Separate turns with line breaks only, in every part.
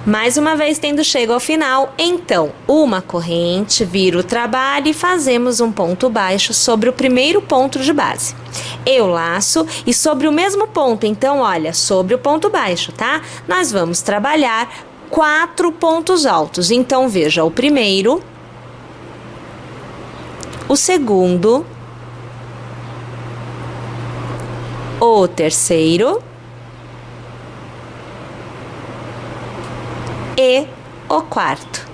Mais uma vez tendo chego ao final, então, uma corrente, vira o trabalho e fazemos um ponto baixo sobre o primeiro ponto de base. Eu laço e sobre o mesmo ponto, então, olha, sobre o ponto baixo, tá? Nós vamos trabalhar 4 pontos altos. Então, veja, o primeiro, o segundo, o terceiro e o quarto.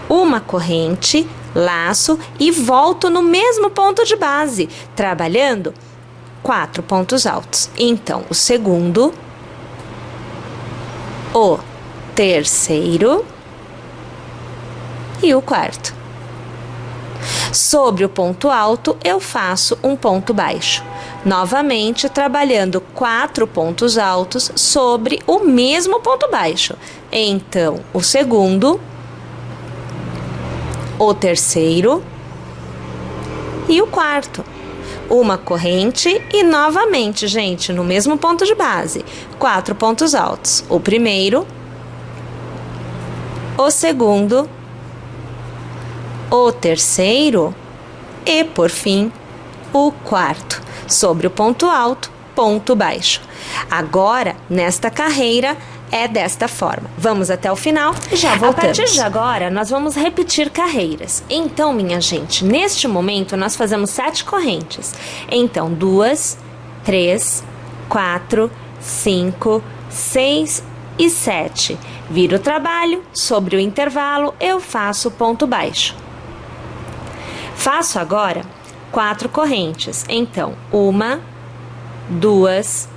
Uma corrente, laço e volto no mesmo ponto de base, trabalhando 4 pontos altos. Então, o segundo, o terceiro e o quarto. Sobre o ponto alto, eu faço um ponto baixo. Novamente, trabalhando 4 pontos altos sobre o mesmo ponto baixo. Então, o segundo, o terceiro e o quarto. Uma corrente e novamente, gente, no mesmo ponto de base, 4 pontos altos. O primeiro, o segundo, o terceiro e, por fim, o quarto. Sobre o ponto alto, ponto baixo. Agora, nesta carreira, é desta forma. Vamos até o final e já voltamos. A partir de agora, nós vamos repetir carreiras. Então, minha gente, neste momento, nós fazemos 7 correntes. Então, 2, 3, 4, 5, 6 e 7. Viro o trabalho, sobre o intervalo, eu faço ponto baixo. Faço agora 4 correntes. Então, 1, 2,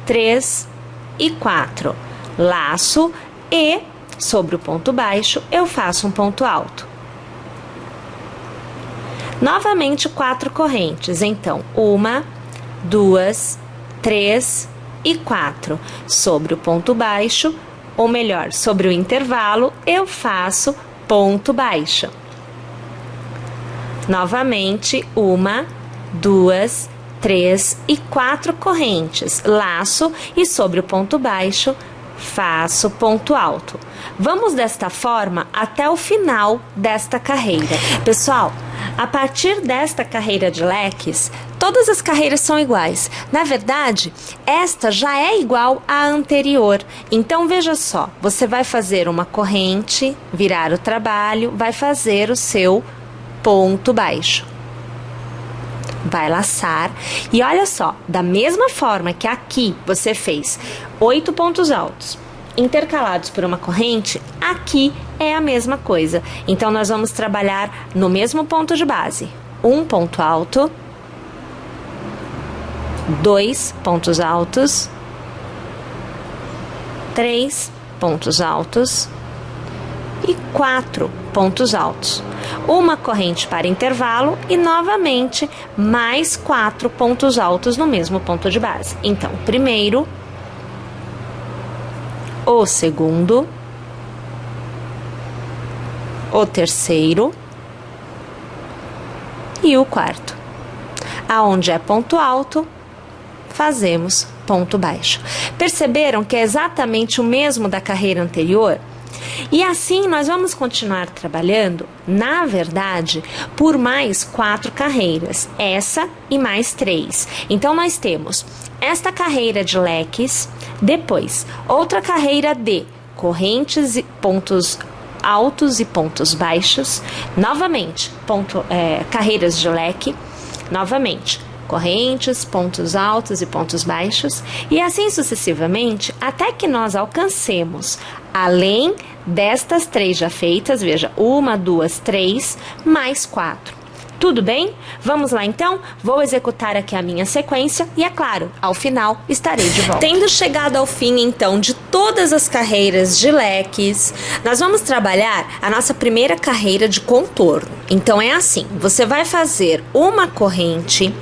3 e 4. Laço e, sobre o ponto baixo, eu faço um ponto alto. Novamente, 4 correntes. Então, 1, 2, 3 e 4. Sobre o ponto baixo, ou melhor, sobre o intervalo, eu faço ponto baixo. Novamente, 1, 2, 3 e 4 correntes. Laço e sobre o ponto baixo, faço ponto alto. Vamos desta forma até o final desta carreira. Pessoal, a partir desta carreira de leques, todas as carreiras são iguais. Na verdade, esta já é igual à anterior. Então, veja só, você vai fazer uma corrente, virar o trabalho, vai fazer o seu ponto baixo. Vai laçar e olha só, da mesma forma que aqui você fez 8 pontos altos intercalados por uma corrente, aqui é a mesma coisa. Então, nós vamos trabalhar no mesmo ponto de base. Um ponto alto, 2 pontos altos, 3 pontos altos e 4 pontos altos. Uma corrente para intervalo e novamente mais 4 pontos altos no mesmo ponto de base. Então, primeiro, o segundo, o terceiro e o quarto. Aonde é ponto alto, fazemos ponto baixo. Perceberam que é exatamente o mesmo da carreira anterior? E assim nós vamos continuar trabalhando, na verdade, por mais 4 carreiras, essa e mais 3. Então, nós temos esta carreira de leques, depois outra carreira de correntes e pontos altos e pontos baixos, novamente, carreiras de leque, novamente, correntes, pontos altos e pontos baixos, e assim sucessivamente, até que nós alcancemos, além destas 3 já feitas, veja, 1, 2, 3, mais 4. Tudo bem? Vamos lá então? Vou executar aqui a minha sequência e, é claro, ao final estarei de volta. Tendo chegado ao fim, então, de todas as carreiras de leques, nós vamos trabalhar a nossa primeira carreira de contorno. Então, é assim, você vai fazer uma corrente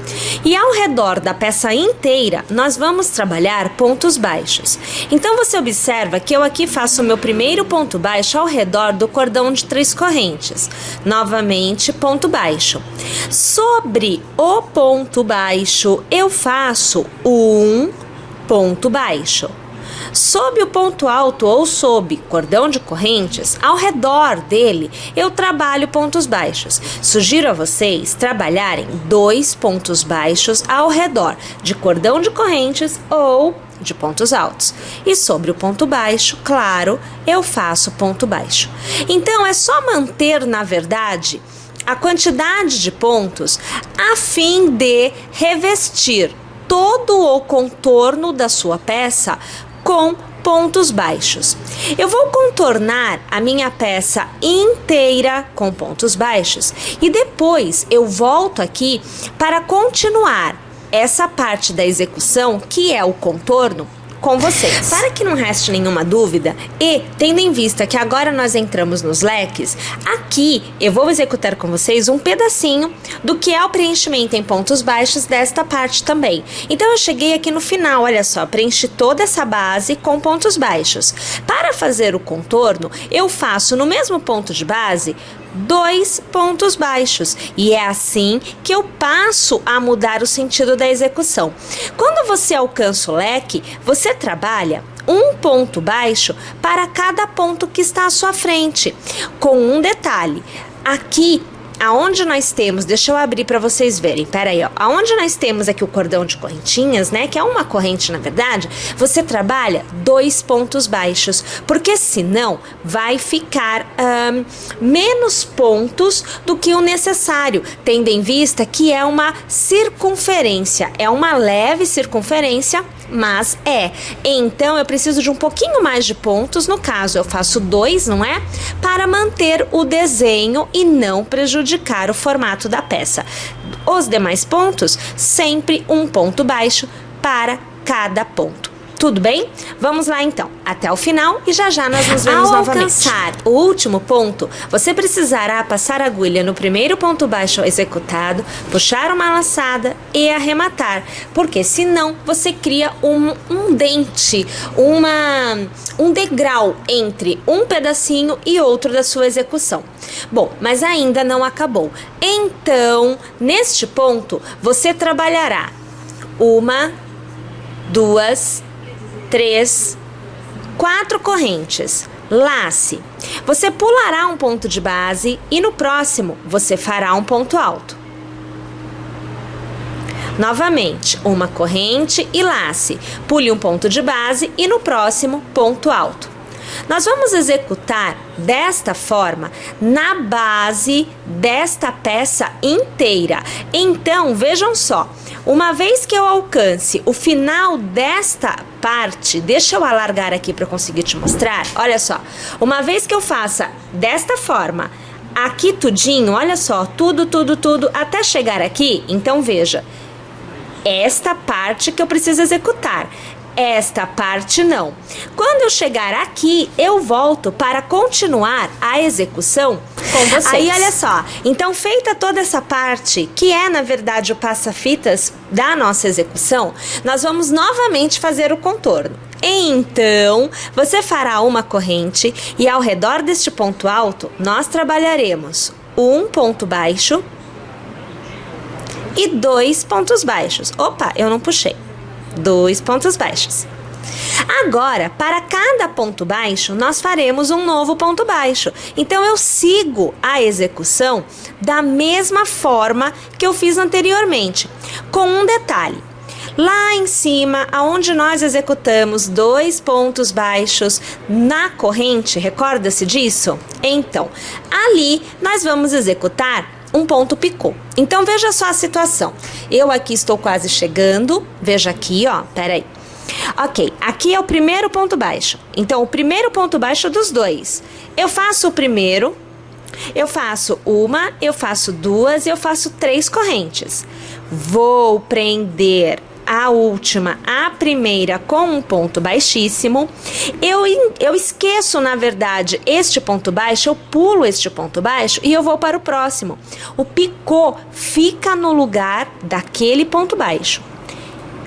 e ao redor da peça inteira, nós vamos trabalhar pontos baixos. Então, você observa que eu aqui faço o meu primeiro ponto baixo ao redor do cordão de 3 correntes. Novamente, ponto baixo. Sobre o ponto baixo, eu faço um ponto baixo. Sob o ponto alto ou sob cordão de correntes, ao redor dele, eu trabalho pontos baixos. Sugiro a vocês trabalharem 2 pontos baixos ao redor de cordão de correntes ou de pontos altos. E sobre o ponto baixo, claro, eu faço ponto baixo. Então, é só manter, na verdade, a quantidade de pontos a fim de revestir todo o contorno da sua peça com pontos baixos. Eu vou contornar a minha peça inteira com pontos baixos e depois eu volto aqui para continuar essa parte da execução, que é o contorno, com vocês. Para que não reste nenhuma dúvida e tendo em vista que agora nós entramos nos leques, aqui eu vou executar com vocês um pedacinho do que é o preenchimento em pontos baixos desta parte também. Então eu cheguei aqui no final, olha só, preenchi toda essa base com pontos baixos. Para fazer o contorno, eu faço no mesmo ponto de base 2 pontos baixos e é assim que eu passo a mudar o sentido da execução. Quando você alcança o leque, você trabalha um ponto baixo para cada ponto que está à sua frente, com um detalhe. Aqui aonde nós temos, deixa eu abrir para vocês verem, peraí, ó, aonde nós temos aqui o cordão de correntinhas, né, que é uma corrente na verdade, você trabalha 2 pontos baixos, porque senão vai ficar menos pontos do que o necessário, tendo em vista que é uma circunferência, é uma leve circunferência, mas então eu preciso de um pouquinho mais de pontos, no caso eu faço 2, não é? Para manter o desenho e não prejudicar o formato da peça. Os demais pontos, sempre um ponto baixo para cada ponto. Tudo bem? Vamos lá então, até o final e já já nós nos vemos novamente. Ao alcançar o último ponto, você precisará passar a agulha no primeiro ponto baixo executado, puxar uma laçada e arrematar, porque senão você cria um dente, um degrau entre um pedacinho e outro da sua execução. Bom, mas ainda não acabou. Então, neste ponto, você trabalhará 1, 2, 3, 4 correntes, lace. Você pulará um ponto de base e no próximo você fará um ponto alto. Novamente, uma corrente e lace. Pule um ponto de base e no próximo ponto alto. Nós vamos executar desta forma na base desta peça inteira. Então, vejam só, uma vez que eu alcance o final desta parte, deixa eu alargar aqui para eu conseguir te mostrar, olha só, uma vez que eu faça desta forma, aqui tudinho, olha só, tudo, até chegar aqui, então veja, esta parte que eu preciso executar. Esta parte não. Quando eu chegar aqui, eu volto para continuar a execução com vocês. Aí, olha só. Então, feita toda essa parte, que é, na verdade, o passa-fitas da nossa execução, nós vamos novamente fazer o contorno. Então, você fará uma corrente e ao redor deste ponto alto, nós trabalharemos um ponto baixo e 2 pontos baixos. Opa, eu não puxei. 2 pontos baixos. Agora, para cada ponto baixo, nós faremos um novo ponto baixo. Então, eu sigo a execução da mesma forma que eu fiz anteriormente, com um detalhe. Lá em cima, aonde nós executamos 2 pontos baixos na corrente, recorda-se disso? Então, ali nós vamos executar um ponto picô. Então, veja só a situação. Eu aqui estou quase chegando. Veja aqui, ó. Peraí. Ok, aqui é o primeiro ponto baixo. Então, o primeiro ponto baixo dos 2. Eu faço o primeiro, eu faço 1, eu faço 2, eu faço 3 correntes. Vou prender a última, a primeira com um ponto baixíssimo, eu esqueço, na verdade, este ponto baixo, eu pulo este ponto baixo e eu vou para o próximo. O picô fica no lugar daquele ponto baixo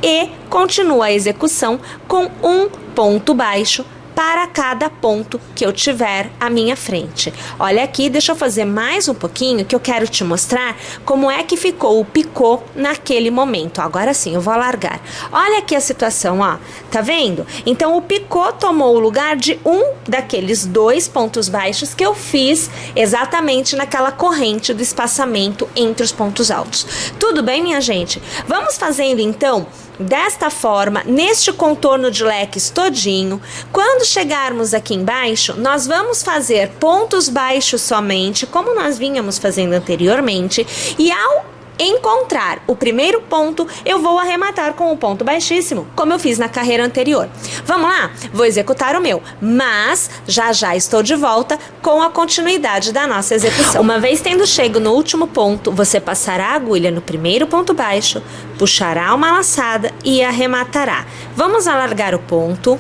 e continua a execução com um ponto baixo para cada ponto que eu tiver à minha frente. Olha aqui, deixa eu fazer mais um pouquinho que eu quero te mostrar como é que ficou o picô naquele momento. Agora sim, eu vou alargar. Olha aqui a situação, ó. Tá vendo? Então, o picô tomou o lugar de um daqueles 2 pontos baixos que eu fiz exatamente naquela corrente do espaçamento entre os pontos altos. Tudo bem, minha gente? Vamos fazendo, então, desta forma, neste contorno de leques todinho. Quando chegarmos aqui embaixo, nós vamos fazer pontos baixos somente, como nós vínhamos fazendo anteriormente, e ao encontrar o primeiro ponto, eu vou arrematar com um ponto baixíssimo, como eu fiz na carreira anterior. Vamos lá? Vou executar o meu, mas já estou de volta com a continuidade da nossa execução. Uma vez tendo chego no último ponto, você passará a agulha no primeiro ponto baixo, puxará uma laçada e arrematará. Vamos alargar o ponto.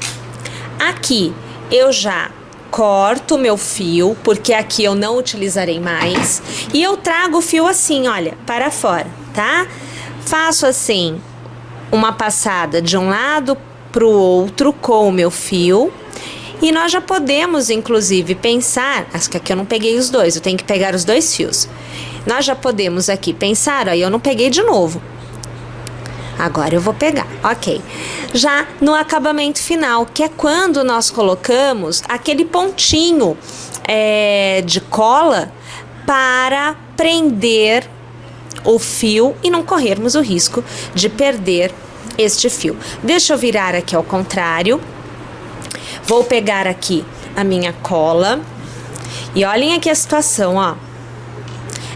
Aqui eu já corto o meu fio, porque aqui eu não utilizarei mais, e eu trago o fio assim, olha, para fora, tá? Faço assim, uma passada de um lado para o outro com o meu fio, e nós já podemos, inclusive, pensar, acho que aqui eu não peguei os dois, eu tenho que pegar os 2 fios. Nós já podemos aqui pensar, ó, eu não peguei de novo. Agora eu vou pegar, ok. Já no acabamento final, que é quando nós colocamos aquele pontinho de cola para prender o fio e não corrermos o risco de perder este fio. Deixa eu virar aqui ao contrário. Vou pegar aqui a minha cola e olhem aqui a situação, ó.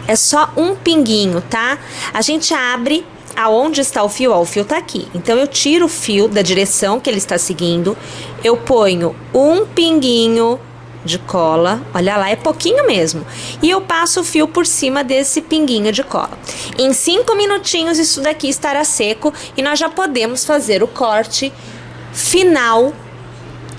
É só um pinguinho, tá? A gente abre aonde está o fio, ó, o fio tá aqui. Então, eu tiro o fio da direção que ele está seguindo, eu ponho um pinguinho de cola, olha lá, é pouquinho mesmo, e eu passo o fio por cima desse pinguinho de cola. Em 5 minutinhos isso daqui estará seco e nós já podemos fazer o corte final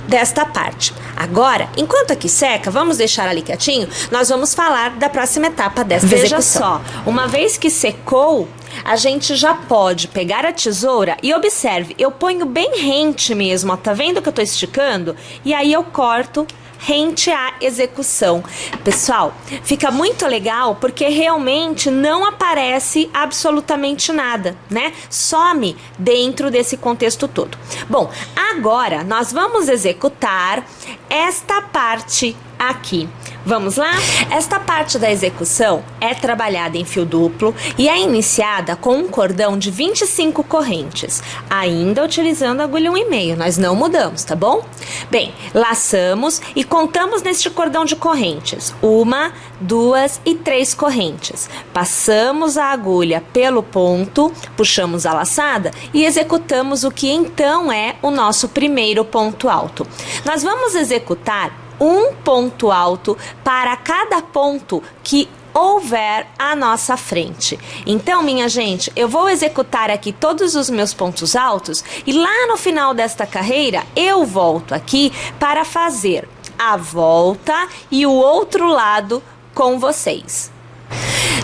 desta parte. Agora, enquanto aqui seca, vamos deixar ali quietinho, nós vamos falar da próxima etapa dessa execução. Veja só, uma vez que secou, a gente já pode pegar a tesoura e observe, eu ponho bem rente mesmo, ó, tá vendo que eu tô esticando? E aí eu corto rente à execução. Pessoal, fica muito legal porque realmente não aparece absolutamente nada, né? Some dentro desse contexto todo. Bom, agora nós vamos executar esta parte aqui. Vamos lá? Esta parte da execução é trabalhada em fio duplo e é iniciada com um cordão de 25 correntes, ainda utilizando a agulha 1,5, nós não mudamos, tá bom? Bem, laçamos e contamos neste cordão de correntes, 1, 2 e 3 correntes. Passamos a agulha pelo ponto, puxamos a laçada e executamos o que então é o nosso primeiro ponto alto. Nós vamos executar um ponto alto para cada ponto que houver à nossa frente. Então, minha gente, eu vou executar aqui todos os meus pontos altos e lá no final desta carreira eu volto aqui para fazer a volta e o outro lado com vocês.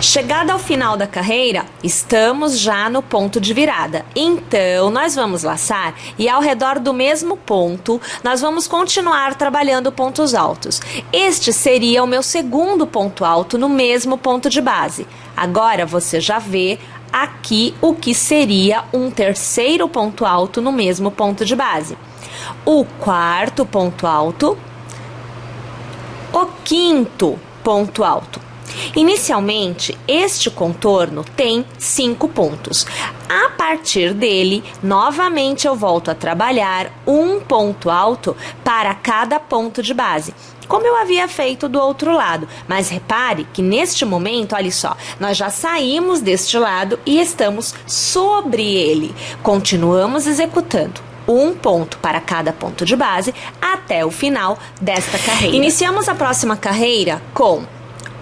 Chegada ao final da carreira, estamos já no ponto de virada. Então, nós vamos laçar e ao redor do mesmo ponto, nós vamos continuar trabalhando pontos altos. Este seria o meu segundo ponto alto no mesmo ponto de base. Agora, você já vê aqui o que seria um terceiro ponto alto no mesmo ponto de base. O quarto ponto alto, o quinto ponto alto. Inicialmente, este contorno tem 5 pontos. A partir dele, novamente eu volto a trabalhar um ponto alto para cada ponto de base, como eu havia feito do outro lado. Mas repare que neste momento, olha só, nós já saímos deste lado e estamos sobre ele. Continuamos executando um ponto para cada ponto de base até o final desta carreira. Iniciamos a próxima carreira com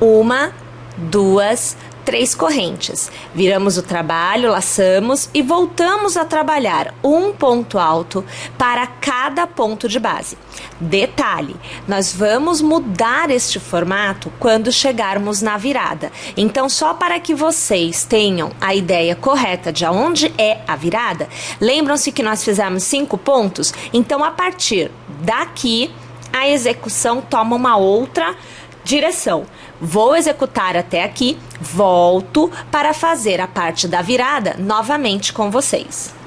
1, 2, 3 correntes. Viramos o trabalho, laçamos e voltamos a trabalhar um ponto alto para cada ponto de base. Detalhe, nós vamos mudar este formato quando chegarmos na virada. Então, só para que vocês tenham a ideia correta de aonde é a virada, lembram-se que nós fizemos 5 pontos? Então, a partir daqui a execução toma uma outra direção. Vou executar até aqui, volto para fazer a parte da virada novamente com vocês.